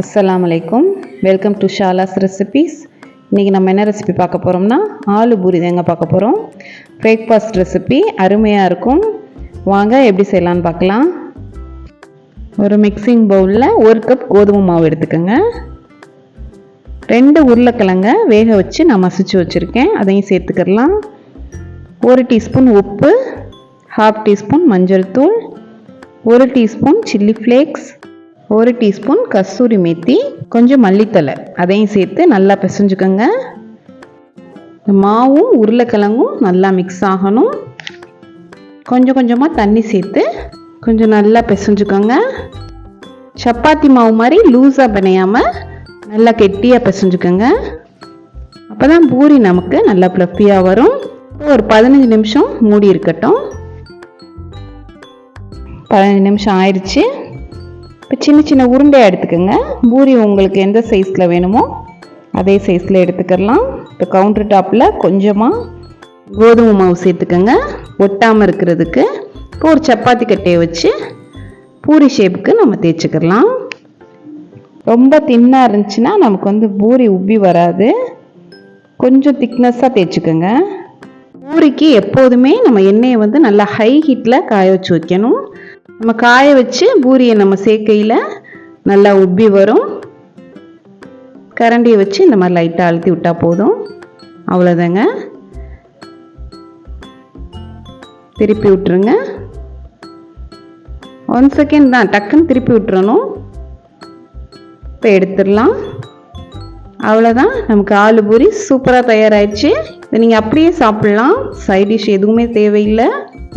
அஸ்ஸலாமு அலைக்கும். Welcome to Shala's recipes. இன்றைக்கி நம்ம என்ன ரெசிபி பார்க்க போகிறோம்னா ஆலு பூரி தாங்க பார்க்க போகிறோம். பிரேக்ஃபாஸ்ட் ரெசிபி அருமையாக இருக்கும். வாங்க எப்படி செய்யலான்னு பார்க்கலாம். ஒரு மிக்சிங் பவுலில் 1 கப் கோதுமை மாவு எடுத்துக்கோங்க. 2 உருளைக்கிழங்க வேக வச்சு நான் மசிச்சு வச்சுருக்கேன், அதையும் சேர்த்துக்கிடலாம். 1 டீஸ்பூன் உப்பு, 1/2 டீஸ்பூன் மஞ்சள் தூள், 1 டீஸ்பூன் சில்லி ஃப்ளேக்ஸ், 1 டீஸ்பூன் கஸ்தூரி மேத்தி, கொஞ்சம் மல்லித்தலை, அதையும் சேர்த்து நல்லா பிசைஞ்சுக்கோங்க. மாவும் உருளைக்கிழங்கும் நல்லா மிக்ஸ் ஆகணும். கொஞ்சம் கொஞ்சமாக தண்ணி சேர்த்து கொஞ்சம் நல்லா பிசைஞ்சுக்கோங்க. சப்பாத்தி மாவு மாதிரி லூஸாக பிணையாமல் நல்லா கெட்டியாக பிசைஞ்சுக்கோங்க. அப்போ தான் பூரி நமக்கு நல்லா ஃப்ளஃபியாக வரும். ஒரு 15 நிமிஷம் மூடி இருக்கட்டும். 15 நிமிஷம் ஆயிடுச்சு. இப்போ சின்ன சின்ன உருண்டையாக எடுத்துக்கோங்க. பூரி உங்களுக்கு எந்த சைஸில் வேணுமோ அதே சைஸில் எடுத்துக்கலாம். இப்போ கவுண்டர் டாப்பில் கொஞ்சமாக கோதுமை மாவு சேர்த்துக்கோங்க, ஒட்டாமல் இருக்கிறதுக்கு. இப்போ ஒரு சப்பாத்தி கட்டையை வச்சு பூரி ஷேப்புக்கு நம்ம தேய்ச்சிக்கலாம். ரொம்ப தின்னாக இருந்துச்சுன்னா நமக்கு பூரி உப்பி வராது. கொஞ்சம் திக்னஸாக தேய்ச்சிக்கோங்க. பூரிக்கு எப்போதுமே நம்ம எண்ணெயை நல்லா ஹை ஹீட்டில் காய வச்சு வைக்கணும். நம்ம காய வச்சு பூரியை நம்ம சேர்க்கையில் நல்லா உப்பி வரும். கரண்டியை வச்சு இந்த மாதிரி லைட்டாக அழுத்தி விட்டால் போதும். அவ்வளோதாங்க. திருப்பி விட்டுருங்க. 1 செகண்ட் தான், டக்குன்னு திருப்பி விட்டுறணும். இப்போ எடுத்துடலாம். அவ்வளோதான், நமக்கு ஆலு பூரி சூப்பராக தயாராகிடுச்சு. இதை நீங்கள் அப்படியே சாப்பிட்லாம், சைட் டிஷ் எதுவுமே தேவையில்லை.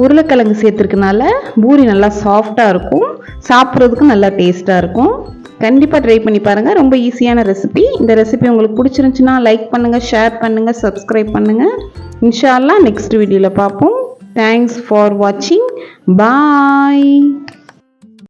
உருளைக்கிழங்கு சேர்த்துருக்கனால பூரி நல்லா சாஃப்டாக இருக்கும், சாப்பிட்றதுக்கும் நல்லா டேஸ்ட்டாக இருக்கும். கண்டிப்பாக ட்ரை பண்ணி பாருங்கள். ரொம்ப ஈஸியான ரெசிபி. இந்த ரெசிபி உங்களுக்கு பிடிச்சிருந்துச்சுன்னா லைக் பண்ணுங்கள், ஷேர் பண்ணுங்கள், சப்ஸ்கிரைப் பண்ணுங்கள். இன்ஷா அல்லாஹ் நெக்ஸ்ட் வீடியோவில் பார்ப்போம். தேங்க்ஸ் ஃபார் வாட்சிங். பாய்.